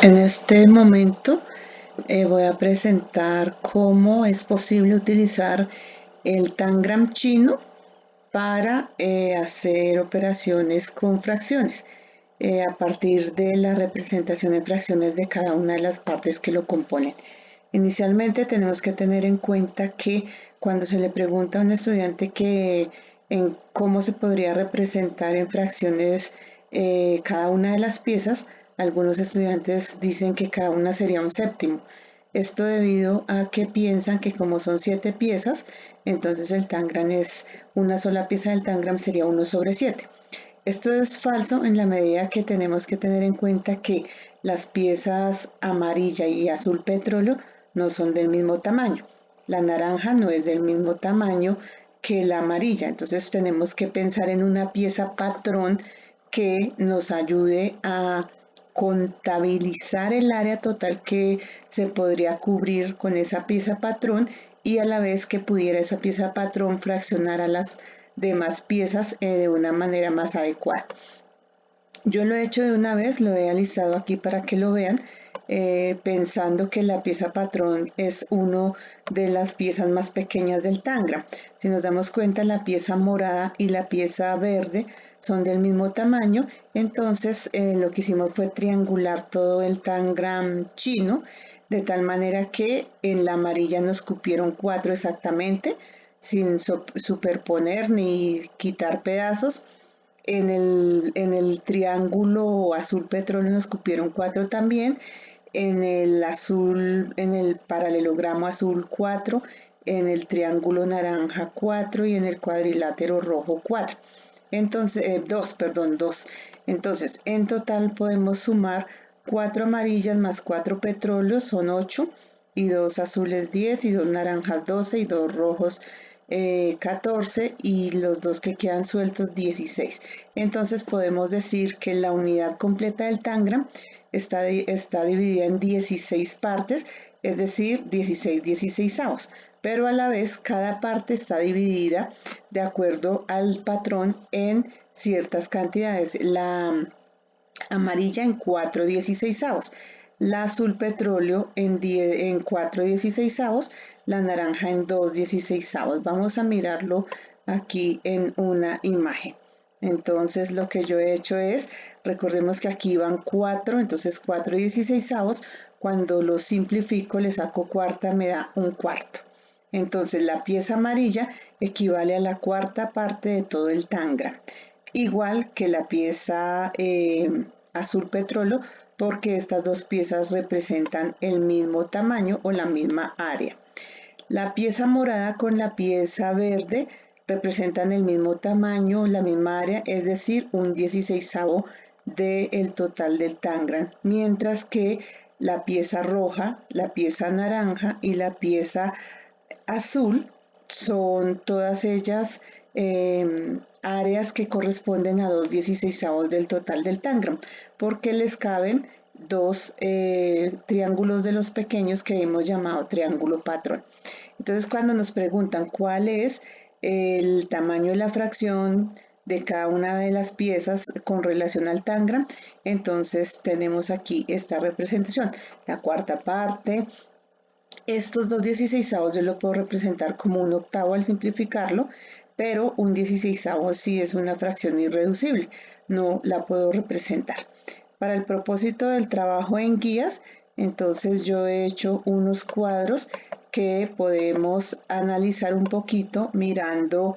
En este momento voy a presentar cómo es posible utilizar el Tangram chino para hacer operaciones con fracciones a partir de la representación en fracciones de cada una de las partes que lo componen. Inicialmente tenemos que tener en cuenta que cuando se le pregunta a un estudiante en cómo se podría representar en fracciones cada una de las piezas, algunos estudiantes dicen que cada una sería un séptimo. Esto debido a que piensan que como son 7 piezas, entonces el tangram es una sola pieza del tangram sería 1 sobre 7. Esto es falso en la medida que tenemos que tener en cuenta que las piezas amarilla y azul petróleo no son del mismo tamaño. La naranja no es del mismo tamaño que la amarilla, entonces tenemos que pensar en una pieza patrón que nos ayude a contabilizar el área total que se podría cubrir con esa pieza patrón y a la vez que pudiera esa pieza patrón fraccionar a las demás piezas de una manera más adecuada. Yo lo he hecho de una vez, lo he alistado aquí para que lo vean, pensando que la pieza patrón es una de las piezas más pequeñas del tangram. Si nos damos cuenta, la pieza morada y la pieza verde son del mismo tamaño, entonces lo que hicimos fue triangular todo el tangram chino, de tal manera que en la amarilla nos cupieron 4 exactamente, sin superponer ni quitar pedazos. En el triángulo azul petróleo nos cupieron 4 también, en el paralelogramo azul 4, en el triángulo naranja 4 y en el cuadrilátero rojo 4. Entonces, 2. Entonces, en total podemos sumar 4 amarillas más 4 petróleos, son 8, y 2 azules 10, y 2 naranjas 12, y 2 rojos 14, y los 2 que quedan sueltos 16. Entonces podemos decir que la unidad completa del tangram está dividida en 16 partes, es decir, 16 dieciseisavos, pero a la vez cada parte está dividida de acuerdo al patrón en ciertas cantidades. La amarilla en 4 dieciseisavos, la azul petróleo en 4 dieciseisavos, la naranja en 2 dieciseisavos. Vamos a mirarlo aquí en una imagen. Entonces lo que yo he hecho es, recordemos que aquí van 4, entonces 4 dieciseisavos, cuando lo simplifico le saco cuarta, me da un cuarto. Entonces la pieza amarilla equivale a la cuarta parte de todo el tangram, igual que la pieza azul petróleo, porque estas dos piezas representan el mismo tamaño o la misma área. La pieza morada con la pieza verde representan el mismo tamaño, la misma área, es decir, un dieciseisavo del total del tangram, mientras que la pieza roja, la pieza naranja y la pieza azul son todas ellas áreas que corresponden a 2 dieciseisavos del total del tangram, porque les caben dos triángulos de los pequeños que hemos llamado triángulo patrón. Entonces, cuando nos preguntan cuál es el tamaño de la fracción de cada una de las piezas con relación al tangram, entonces tenemos aquí esta representación, la cuarta parte. Estos 2 dieciseisavos yo lo puedo representar como un octavo al simplificarlo, pero un dieciseisavo sí es una fracción irreducible, no la puedo representar. Para el propósito del trabajo en guías, entonces yo he hecho unos cuadros que podemos analizar un poquito mirando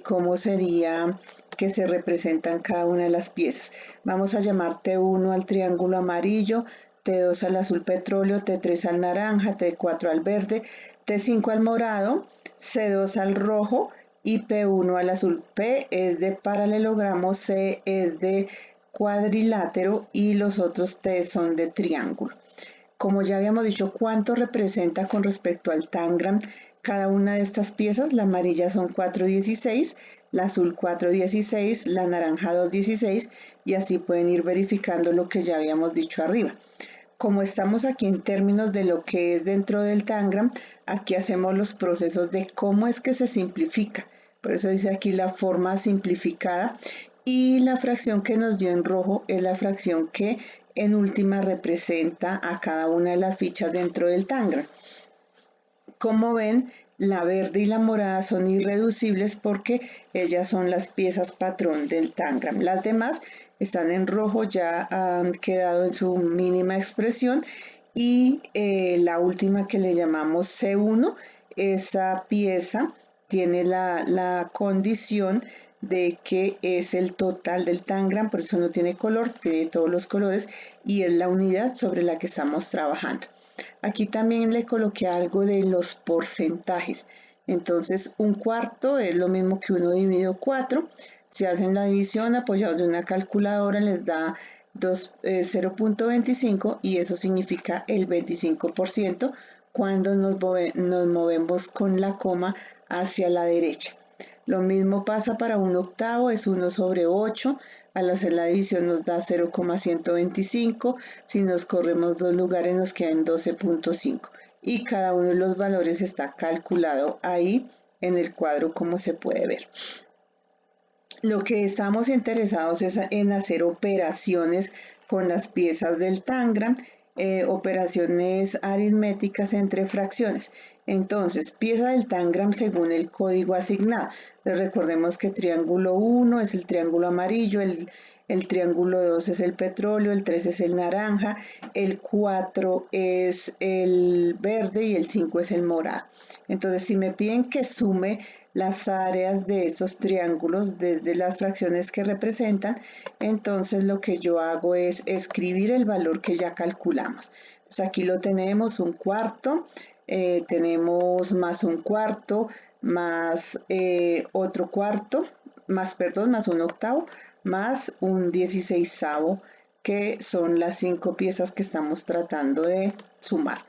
cómo sería que se representan cada una de las piezas. Vamos a llamar T1 al triángulo amarillo, T2 al azul petróleo, T3 al naranja, T4 al verde, T5 al morado, C2 al rojo y P1 al azul. P es de paralelogramo, C es de cuadrilátero y los otros T son de triángulo. Como ya habíamos dicho, ¿cuánto representa con respecto al tangram cada una de estas piezas? La amarilla son 4,16, la azul 4,16, la naranja 2,16 y así pueden ir verificando lo que ya habíamos dicho arriba. Como estamos aquí en términos de lo que es dentro del tangram, aquí hacemos los procesos de cómo es que se simplifica. Por eso dice aquí la forma simplificada, y la fracción que nos dio en rojo es la fracción que en última representa a cada una de las fichas dentro del Tangram. Como ven, la verde y la morada son irreducibles porque ellas son las piezas patrón del Tangram. Las demás están en rojo, ya han quedado en su mínima expresión, y la última que le llamamos C1, esa pieza tiene la condición de que es el total del Tangram, por eso no tiene color, tiene todos los colores y es la unidad sobre la que estamos trabajando. Aquí también le coloqué algo de los porcentajes. Entonces, un cuarto es lo mismo que 1 dividido 4. Si hacen la división apoyados de una calculadora, les da 0.25 y eso significa el 25% cuando nos movemos con la coma hacia la derecha. Lo mismo pasa para un octavo, es 1 sobre 8. Al hacer la división nos da 0,125. Si nos corremos 2 lugares nos quedan 12.5. Y cada uno de los valores está calculado ahí en el cuadro, como se puede ver. Lo que estamos interesados es en hacer operaciones con las piezas del Tangram, operaciones aritméticas entre fracciones. Entonces, pieza del Tangram según el código asignado. Recordemos que triángulo 1 es el triángulo amarillo, el triángulo 2 es el petróleo, el 3 es el naranja, el 4 es el verde y el 5 es el morado. Entonces, si me piden que sume las áreas de estos triángulos desde las fracciones que representan, entonces lo que yo hago es escribir el valor que ya calculamos. Entonces aquí lo tenemos, un cuarto, tenemos más un cuarto, más otro cuarto, más un octavo, más un 16avo, que son las 5 piezas que estamos tratando de sumar.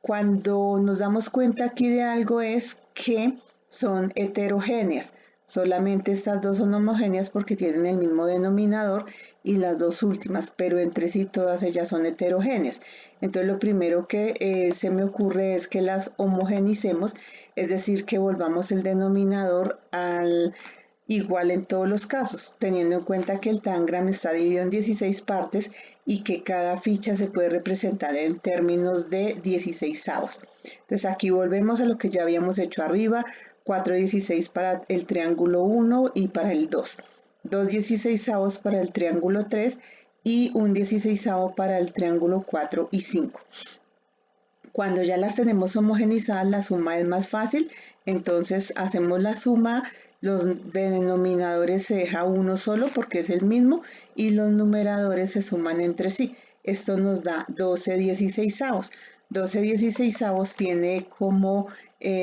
Cuando nos damos cuenta aquí de algo es que son heterogéneas. Solamente estas dos son homogéneas porque tienen el mismo denominador y las dos últimas, pero entre sí todas ellas son heterogéneas. Entonces lo primero que se me ocurre es que las homogenicemos, es decir, que volvamos el denominador al igual en todos los casos, teniendo en cuenta que el Tangram está dividido en 16 partes y que cada ficha se puede representar en términos de 16avos. Entonces aquí volvemos a lo que ya habíamos hecho arriba, 4/16 para el triángulo 1 y para el 2, 2/16avos para el triángulo 3 y un 16avo para el triángulo 4 y 5. Cuando ya las tenemos homogenizadas, la suma es más fácil, entonces hacemos la suma, los denominadores se deja uno solo porque es el mismo y los numeradores se suman entre sí. Esto nos da 12/16avos. 12/16avos tiene como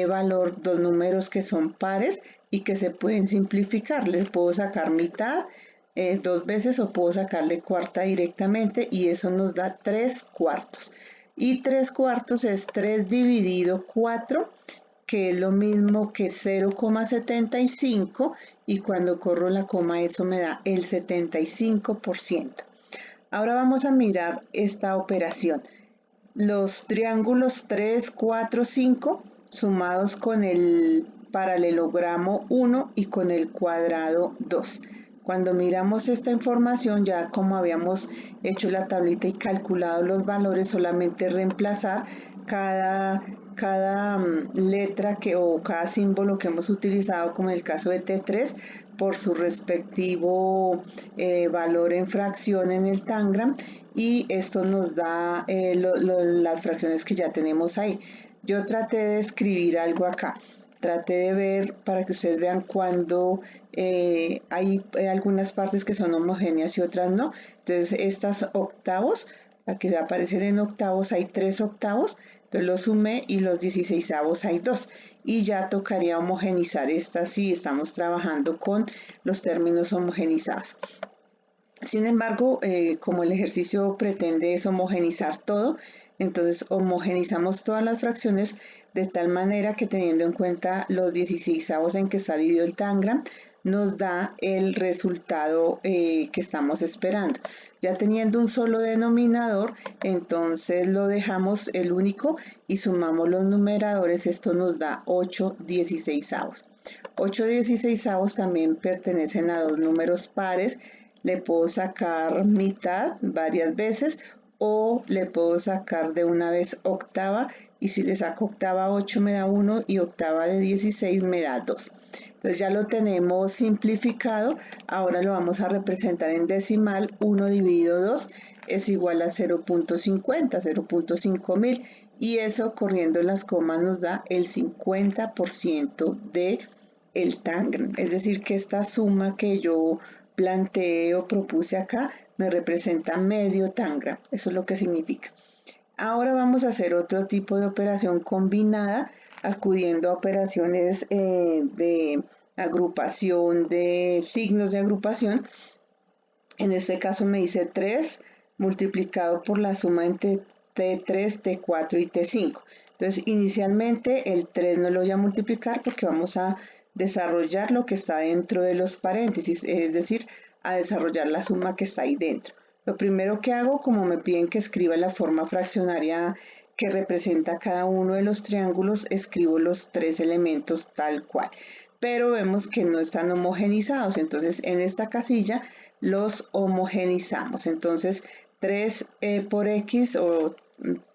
valor dos números que son pares y que se pueden simplificar. Les puedo sacar mitad dos veces o puedo sacarle cuarta directamente y eso nos da 3/4. Y 3/4 es 3 dividido 4, que es lo mismo que 0,75 y cuando corro la coma eso me da el 75%. Ahora vamos a mirar esta operación. Los triángulos 3, 4, 5 sumados con el paralelogramo 1 y con el cuadrado 2. Cuando miramos esta información, ya como habíamos hecho la tablita y calculado los valores, solamente reemplazar cada letra o cada símbolo que hemos utilizado, como en el caso de T3, por su respectivo valor en fracción en el Tangram, y esto nos da las fracciones que ya tenemos ahí. Yo traté de escribir algo acá. Traté de ver para que ustedes vean cuando hay algunas partes que son homogéneas y otras no. Entonces estas octavos, aquí se aparecen en octavos, hay 3 octavos, entonces los sumé y los 16avos hay 2. Y ya tocaría homogenizar estas si estamos trabajando con los términos homogenizados. Sin embargo, como el ejercicio pretende es homogenizar todo, entonces homogenizamos todas las fracciones de tal manera que teniendo en cuenta los 16avos en que está dividido el Tangram, nos da el resultado que estamos esperando. Ya teniendo un solo denominador, entonces lo dejamos el único y sumamos los numeradores. Esto nos da 8/16. 8/16 también pertenecen a dos números pares. Le puedo sacar mitad varias veces o le puedo sacar de una vez octava, y si le saco octava 8 me da 1 y octava de 16 me da 2. Entonces ya lo tenemos simplificado. Ahora lo vamos a representar en decimal. 1 dividido 2 es igual a 0.50, 0.5000, y eso corriendo las comas nos da el 50% de el tangram. Es decir, que esta suma que yo planteé o propuse acá me representa medio tangram. Eso es lo que significa. Ahora vamos a hacer otro tipo de operación combinada, acudiendo a operaciones de agrupación, de signos de agrupación. En este caso me dice 3 multiplicado por la suma entre T3, T4 y T5. Entonces inicialmente el 3 no lo voy a multiplicar porque vamos a desarrollar lo que está dentro de los paréntesis, es decir, a desarrollar la suma que está ahí dentro. Lo primero que hago, como me piden que escriba la forma fraccionaria que representa cada uno de los triángulos, escribo los tres elementos tal cual. Pero vemos que no están homogenizados, entonces en esta casilla los homogenizamos. Entonces 3 por x o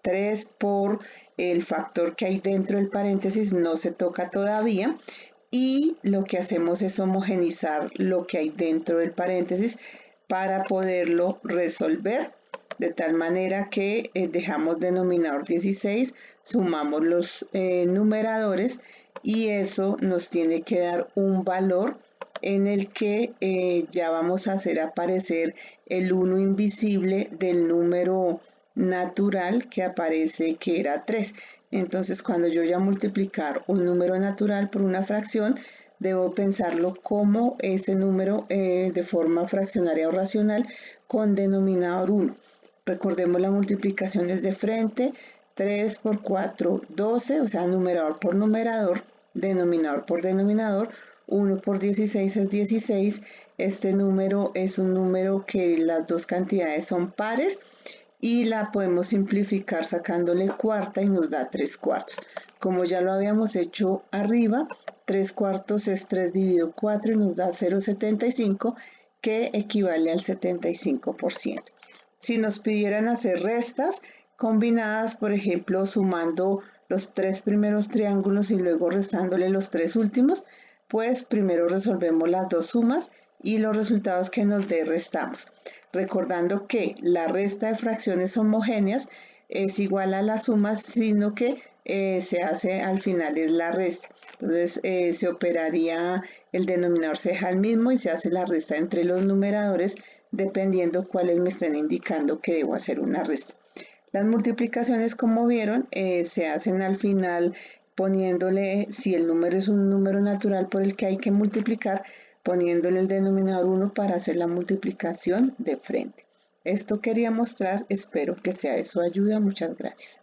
3 por el factor que hay dentro del paréntesis no se toca todavía, y lo que hacemos es homogenizar lo que hay dentro del paréntesis para poderlo resolver, de tal manera que dejamos denominador 16, sumamos los numeradores, y eso nos tiene que dar un valor en el que ya vamos a hacer aparecer el 1 invisible del número natural que aparece, que era 3. Entonces, cuando yo voy a multiplicar un número natural por una fracción, debo pensarlo como ese número de forma fraccionaria o racional con denominador 1. Recordemos la multiplicación desde frente. 3 por 4, 12, o sea, numerador por numerador, denominador por denominador. 1 por 16 es 16. Este número es un número que las dos cantidades son pares, y la podemos simplificar sacándole cuarta y nos da 3/4. Como ya lo habíamos hecho arriba, 3/4 es 3 dividido 4 y nos da 0,75, que equivale al 75%. Si nos pidieran hacer restas combinadas, por ejemplo, sumando los 3 primeros triángulos y luego restándole los 3 últimos, pues primero resolvemos las dos sumas y los resultados que nos dé restamos. Recordando que la resta de fracciones homogéneas es igual a la suma, sino que se hace al final es la resta. Entonces se operaría, el denominador se deja el mismo y se hace la resta entre los numeradores, dependiendo cuáles me estén indicando que debo hacer una resta. Las multiplicaciones, como vieron, se hacen al final poniéndole, si el número es un número natural por el que hay que multiplicar, poniéndole el denominador 1 para hacer la multiplicación de frente. Esto quería mostrar, espero que sea de su ayuda. Muchas gracias.